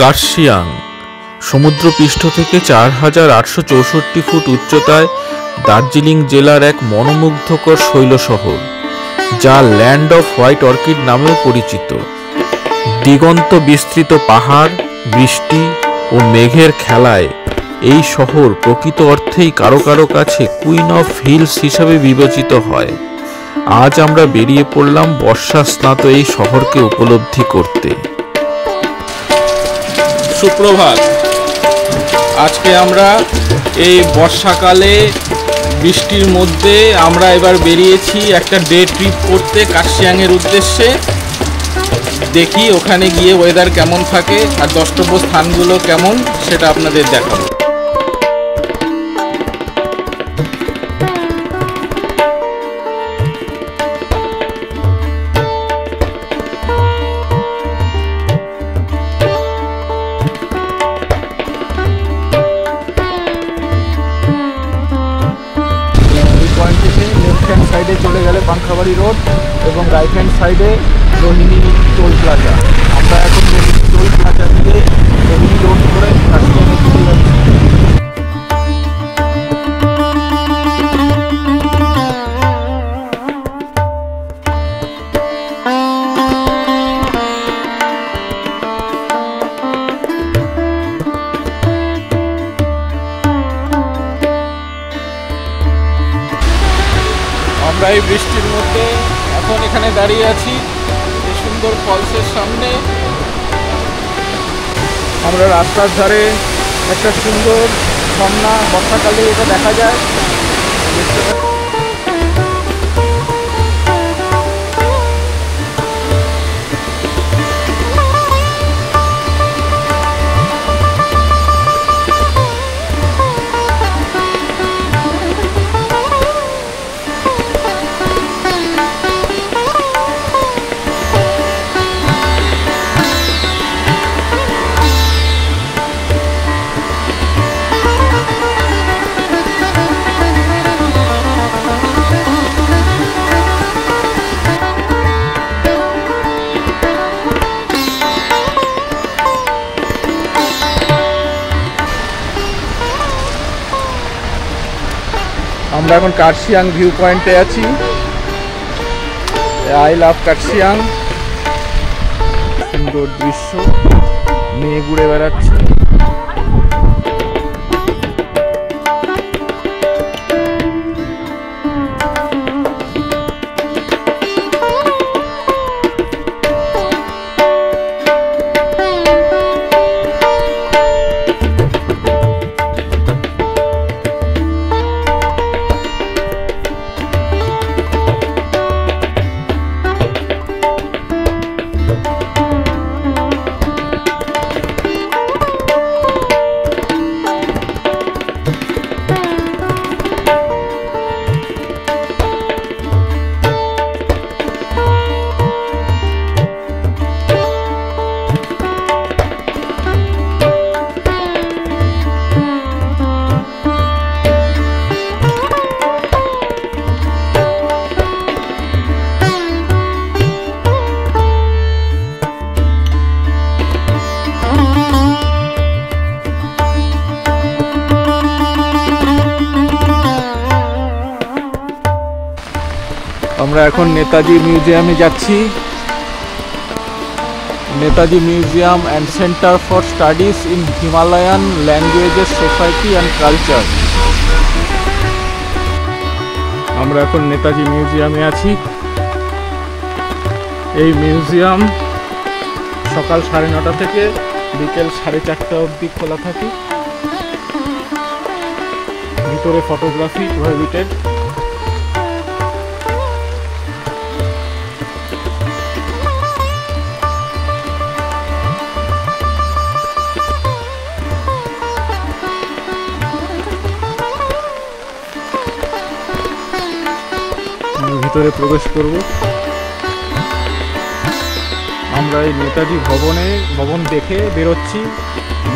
কার্শিয়াং সমুদ্রপৃষ্ঠ থেকে ৪,৮৬৪ ফুট উচ্চতায় দার্জিলিং জেলার এক মনোমুগ্ধকর শৈল শহর, যা ল্যান্ড অফ হোয়াইট অর্কিড নামেও পরিচিত। দিগন্ত বিস্তৃত পাহাড়, বৃষ্টি ও মেঘের খেলায় এই শহর প্রকৃত অর্থেই কারো কারো কাছে কুইন অফ হিলস হিসাবে বিবেচিত হয়। আজ আমরা বেরিয়ে পড়লাম বর্ষা স্নাত এই শহরকে উপলব্ধি করতে। সুপ্রভাত। আজকে আমরা এই বর্ষাকালে বৃষ্টির মধ্যে আমরা এবার বেরিয়েছি একটা ডে ট্রিপ করতে কার্শিয়াংয়ের উদ্দেশ্যে। দেখি ওখানে গিয়ে ওয়েদার কেমন থাকে আর দ্রষ্টব্য স্থানগুলো কেমন সেটা আপনাদের দেখাবো। সাইডে চলে গেলে পাংখাবাড়ি রোড এবং রাইট হ্যান্ড সাইডে রোহিণী টোল প্লাজা। আমরা এখন রোহিণী টোল প্লাজা দিয়ে রোহিণী রোড করে কার্শিয়াংয়ে চলে যাচ্ছি। আমরা এই বৃষ্টির মধ্যে এখন এখানে দাঁড়িয়ে আছি এই সুন্দর ফলসের সামনে। আমরা রাস্তার ধারে একটা সুন্দর ঝর্ণা, বর্ষাকালে এটা দেখা যায়, দেখতে পাচ্ছি। আমরা এখন কার্শিয়াং ভিউ পয়েন্টে আছি। I love Kurseong. সুন্দর দৃশ্য, মেঘ উড়ে বেড়াচ্ছে। আমরা এখন নেতাজি মিউজিয়ামে যাচ্ছি। Netaji museum and centre for studies in Himalayan languages society and culture. আমরা এখন নেতাজি মিউজিয়ামে আছি। এই মিউজিয়াম সকাল 9:30 থেকে বিকেল 4:30 অবধি খোলা থাকে। ভিতরে ফটোগ্রাফি প্রহিবিটেড। ভিতরে প্রবেশ করব। আমরা এই নেতাজি ভবন দেখে বেরোচ্ছি।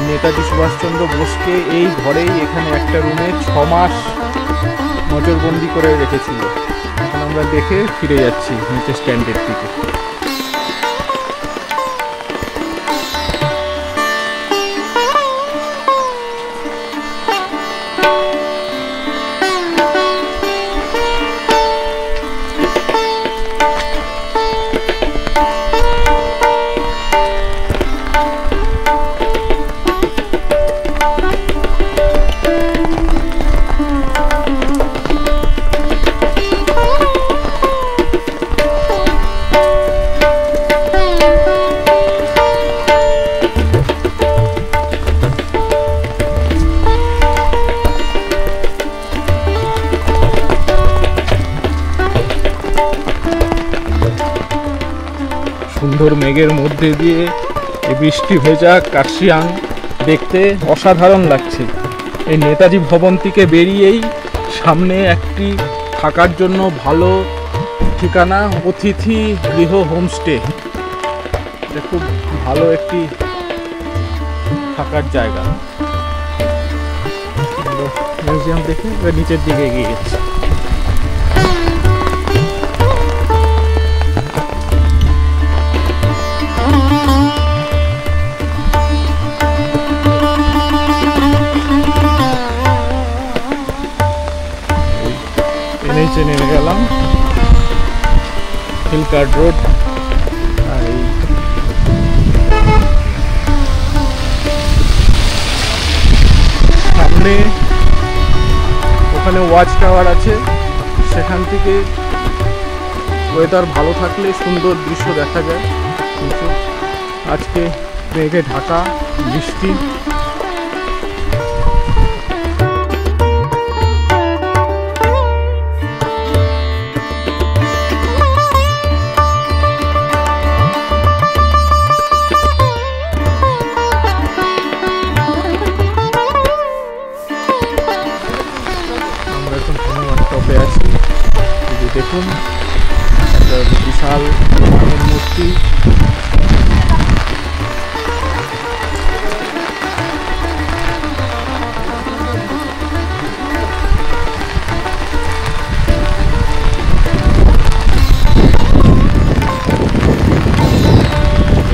নেতাজি সুভাষচন্দ্র বোসকে এই ঘরেই, এখানে একটা রুমে 6 মাস নজরবন্দি করে রেখেছিল। এখন আমরা দেখে ফিরে যাচ্ছি নিচে স্ট্যান্ডের দিকে। সুন্দর মেঘের মধ্যে দিয়ে এই বৃষ্টি ভেজা কার্শিয়াং দেখতে অসাধারণ লাগছে। এই নেতাজি ভবন থেকে বেরিয়েই সামনে একটি থাকার জন্য ভালো ঠিকানা, অতিথি গৃহ হোমস্টে। এটা খুব ভালো একটি থাকার জায়গা। মিউজিয়াম দেখে এবার নিচের দিকে এগিয়ে গেছে। নিচে নেমে গেলাম হিলকার্ট রোড। সামনে ওখানে ওয়াচ টাওয়ার আছে, সেখান থেকে ওয়েদার ভালো থাকলে সুন্দর দৃশ্য দেখা যায়। কিন্তু আজকে মেঘে ঢাকা, বৃষ্টি। দেখুন একটা বিশাল মূর্তি।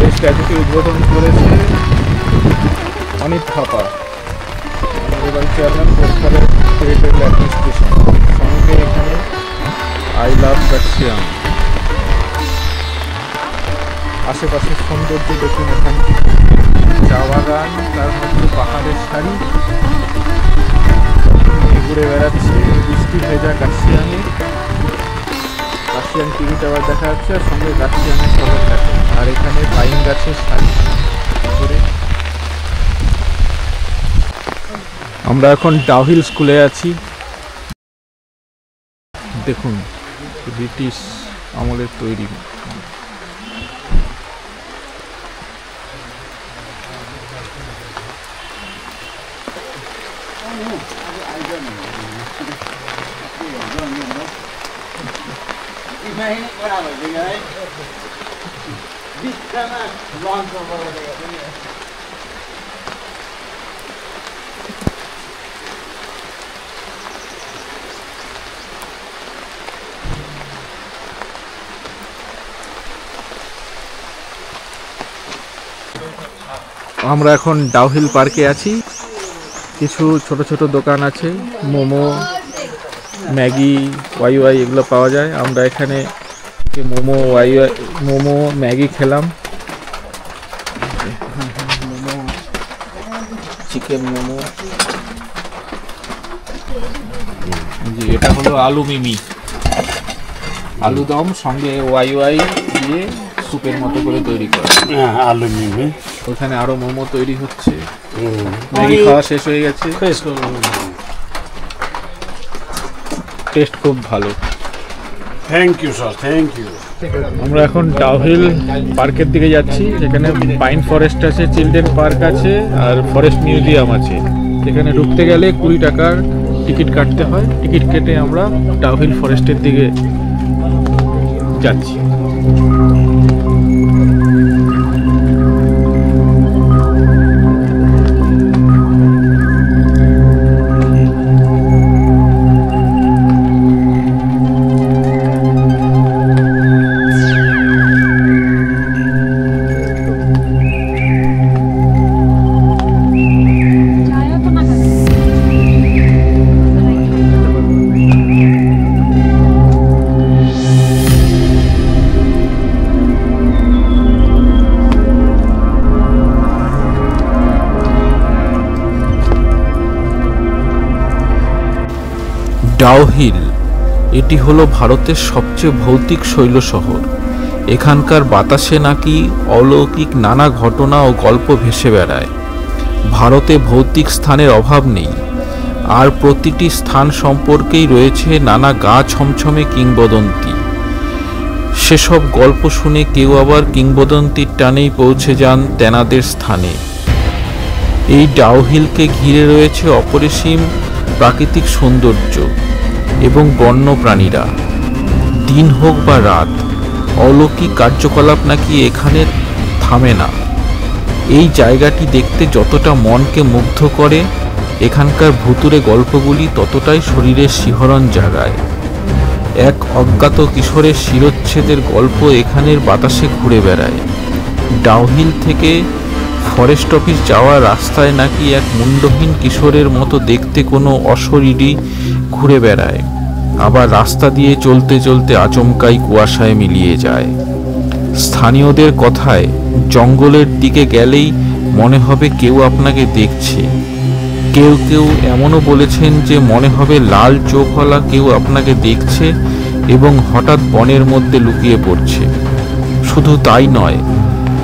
এই স্ট্যাচুটি উদ্বোধন করেছে Anit Thapa, chairman portfolio territorial administration. সঙ্গে এখানে আই লাভ কার্শিয়াং। আশেপাশের সৌন্দর্য দেখুন, এখানে চা বাগান, তার মধ্যে পাহাড়ের সারি, ঘুরে বেড়াচ্ছে বৃষ্টি ভেজা কার্শিয়াংয়ে। কার্শিয়াং টিভি টাওয়ার দেখা যাচ্ছে, আর সঙ্গে কার্শিয়াংয়ের শহর দেখা। আর এখানে পাইন গাছের সারি ঘুরে। আমরা এখন ডাউহিল স্কুলে আছি। দেখুন ব্রিটিশ আমলের তৈরি। আমরা এখন ডাউহিল পার্কে আছি। কিছু ছোট ছোট দোকান আছে, মোমো, ম্যাগি, ওয়াই এগুলো পাওয়া যায়। আমরা এখানে মোমো ম্যাগি খেলাম। মোমো, চিকেন মোমো, জি এটা হলো আলু মিমি, আলু দম, সঙ্গে ওয়াই দিয়ে স্যুপের মতো করে তৈরি করা। আলু মিমি। ওখানে আরো মোমো তৈরি হচ্ছে। ম্যাগি খাওয়া শেষ হয়ে গেছে। টেস্ট খুব ভালো। Thank you sir, thank you. আমরা এখন ডাউহিল পার্কের দিকে যাচ্ছি। এখানে পাইন ফরেস্ট আছে, চিলড্রেন পার্ক আছে, আর ফরেস্ট মিউজিয়াম আছে। এখানে ঢুকতে গেলে 20 টাকার টিকিট কাটতে হয়। টিকিট কেটে আমরা ডাউহিল ফরেস্টের দিকে যাচ্ছি। ডাউহিল এটি হলো ভারতের সবচেয়ে ভৌতিক শৈল শহর। এখানকার বাতাসে নাকি অলৌকিক নানা ঘটনা ও গল্প ভেসে বেড়ায়। ভারতে ভৌতিক স্থানের অভাব নেই, আর প্রতিটি স্থান সম্পর্কেই রয়েছে নানা গা ছমছমে কিংবদন্তি। সেসব গল্প শুনে কেউ আবার কিংবদন্তির টানেই পৌঁছে যান তেনাদের স্থানে। এই ডাউহিলকে ঘিরে রয়েছে অপরিসীম প্রাকৃতিক সৌন্দর্য এবং বন্য প্রাণীরা। দিন হোক বা রাত, অলৌকিক কার্যকলাপ নাকি এখানে থামে না। এই জায়গাটি দেখতে যতটা মনকে মুগ্ধ করে, এখানকার ভুতুড়ে গল্পগুলি ততটাই শরীরের শিহরণ জাগায়। এক অজ্ঞাত কিশোরের শিরচ্ছেদের গল্প এখানের বাতাসে ঘুরে বেড়ায়। ডাউহিল থেকে ফরেস্ট অফিস যাওয়ার রাস্তায় নাকি এক মুন্ডহীন কিশোরের মতো দেখতে কোনো অশরীরী ঘুরে বেড়ায়, আবার রাস্তা দিয়ে চলতে চলতে আচমকাই কুয়াশায় মিলিয়ে যায়। স্থানীয়দের কথায় জঙ্গলের দিকে গেলেই মনে হবে কেউ আপনাকে দেখছে। কেউ কেউ এমনও বলেছেন যে মনে হবে লাল চোখওয়ালা কেউ আপনাকে দেখছে এবং হঠাৎ বনের মধ্যে লুকিয়ে পড়ছে। শুধু তাই নয়,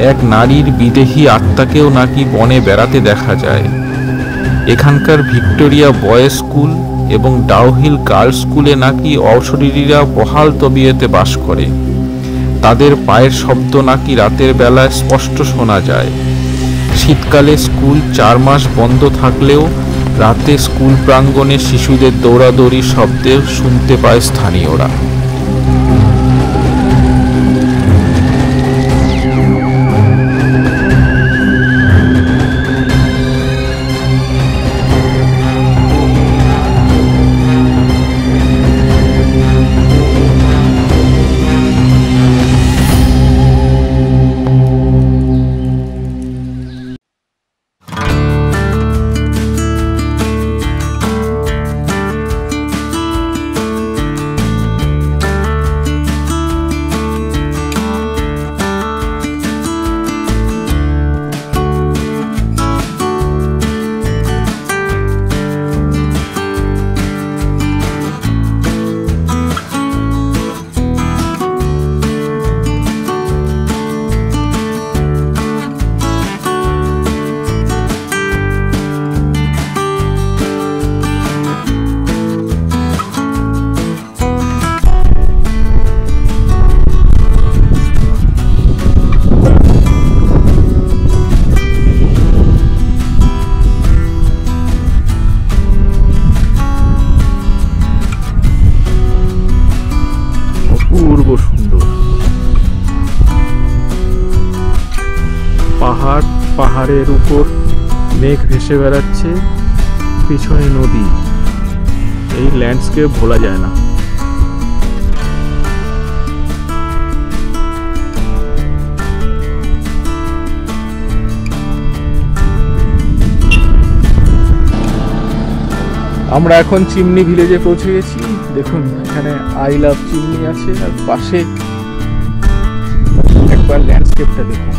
এক নারীর বিদেহী আত্মাকেও নাকি বনে বেড়াতে দেখা যায়। এখানকার ভিক্টোরিয়া বয়েজ স্কুল এবং ডাউহিল গার্লস স্কুলে নাকি অশরীরীরা বহাল তবিয়তে বাস করে। তাদের পায়ের শব্দ নাকি রাতের বেলায় স্পষ্ট শোনা যায়। শীতকালে স্কুল 4 মাস বন্ধ থাকলেও রাতে স্কুল প্রাঙ্গণে শিশুদের দৌড়াদৌড়ি শব্দে শুনতে পায় স্থানীয়রা। পাহাড়ের উপর মেঘ ভেসে বেড়াচ্ছে, পিছনে নদী। এই ল্যান্ডস্কেপ ভোলা যায় না। আমরা এখন চিমনি ভিলেজে পৌঁছে গেছি। দেখুন এখানে আই লাভ চিমনি আছে, আর পাশে একবার ল্যান্ডস্কেপটা দেখুন।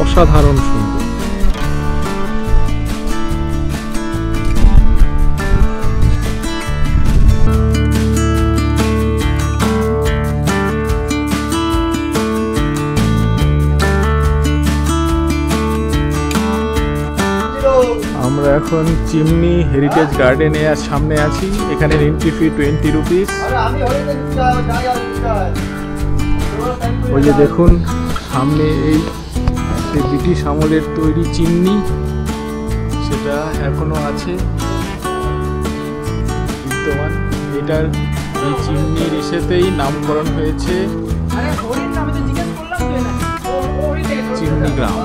অসাধারণ সুন্দর। আমরা এখন চিমনি হেরিটেজ গার্ডেনে সামনে আছি। এখানে এন্ট্রি ফি 20 রুপিস। ওই যে দেখুন সামনে এই ব্রিটিশ আমলের তৈরি চিমনি, সেটা এখনো আছে বিদ্যমান। এটার এই চিমনির ইসেতেই নামকরণ হয়েছে চিমনি গ্রাম।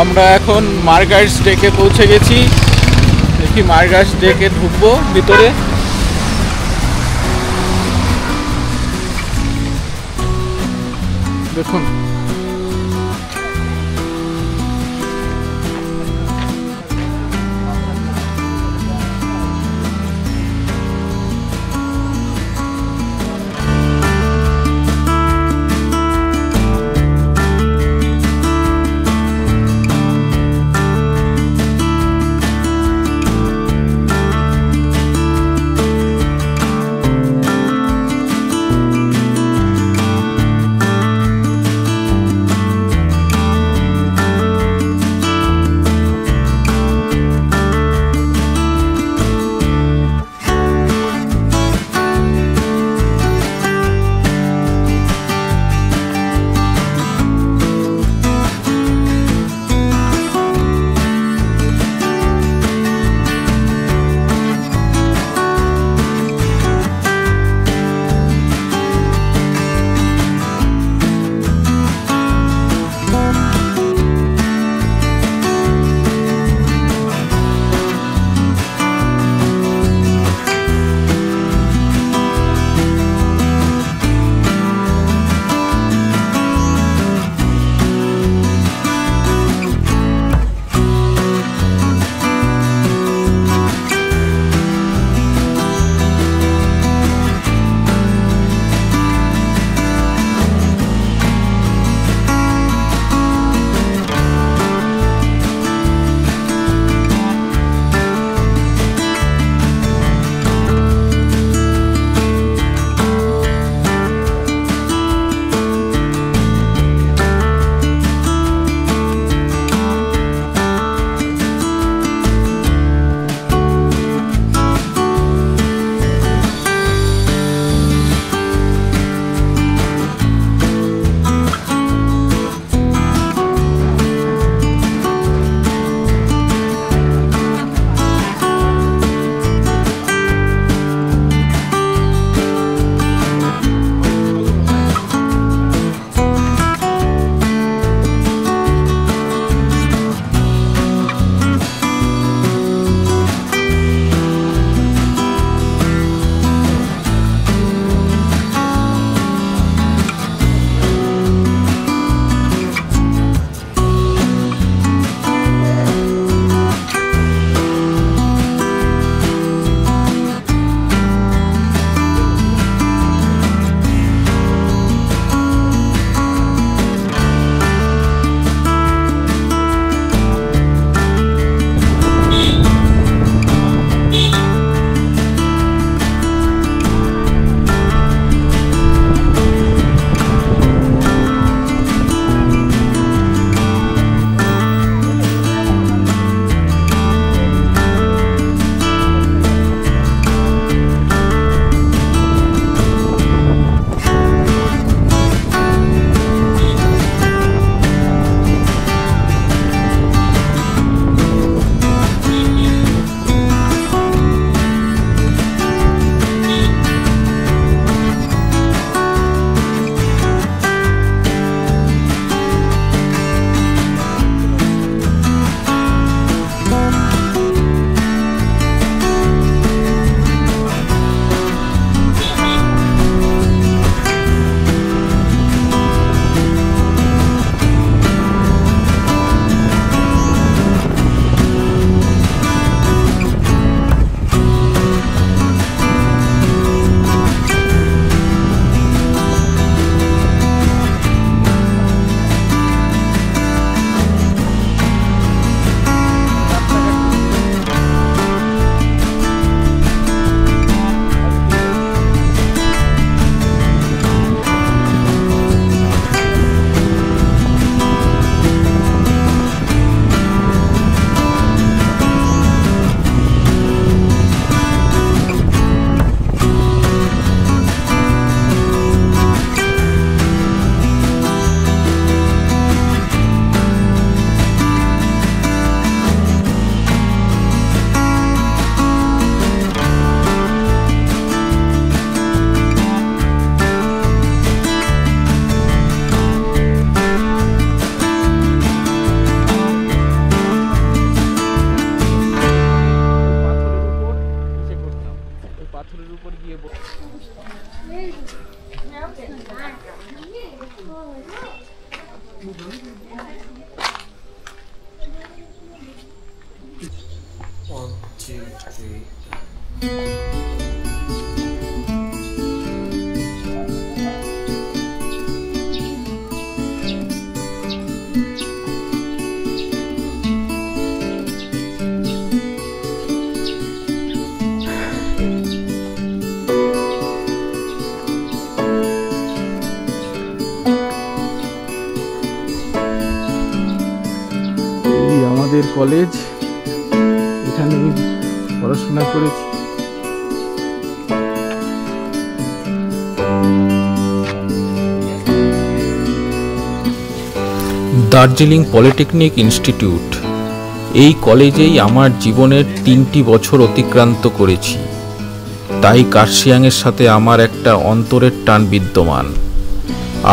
আমরা এখন মার্গারেটস ডেকে পৌঁছে গেছি। দেখি মার্গারেটস ডেকে ঢুকবো ভিতরে। দেখুন আমাদের কলেজ, এখানে পড়াশোনা করেছি। দার্জিলিং পলিটেকনিক ইনস্টিটিউট, এই কলেজেই আমার জীবনের 3টি বছর অতিক্রান্ত করেছি। তাই কার্শিয়াংয়ের সাথে আমার একটা অন্তরের টান বিদ্যমান।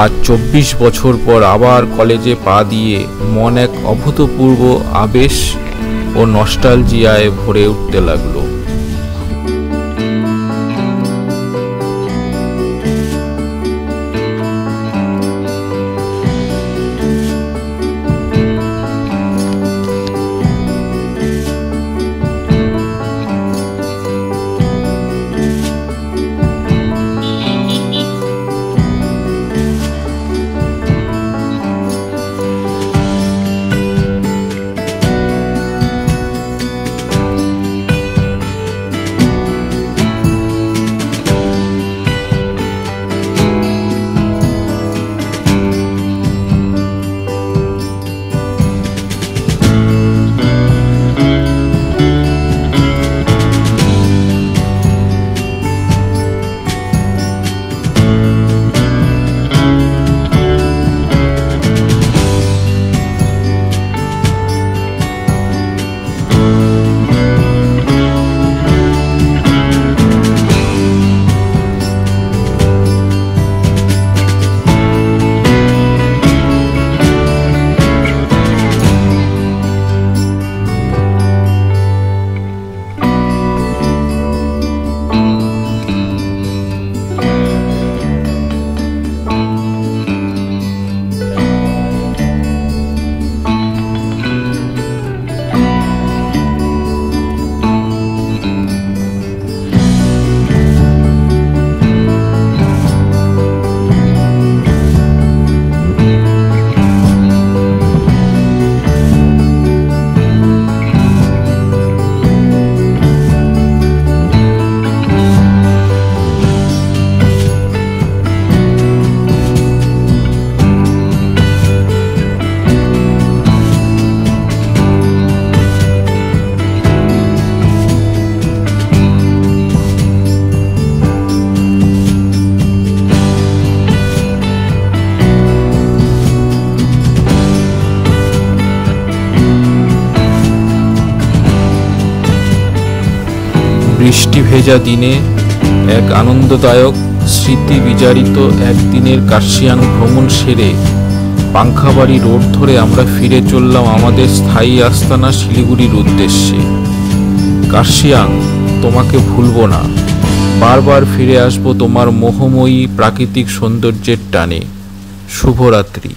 আজ 24 বছর পর আবার কলেজে পা দিয়ে মন এক অভূতপূর্ব আবেশ ও নস্টালজিয়ায় ভরে উঠতে লাগলো। বৃষ্টি ভেজা দিনে এক আনন্দদায়ক স্মৃতি বিজারিত একদিনের কার্শিয়াং ভ্রমণ সেরে পাংখাবাড়ি রোড ধরে আমরা ফিরে চললাম আমাদের স্থায়ী আস্তানা শিলিগুড়ির উদ্দেশ্যে। কার্শিয়াং, তোমাকে ভুলবো না, বারবার ফিরে আসবো তোমার মোহময়ী প্রাকৃতিক সৌন্দর্যের টানে। শুভরাত্রি।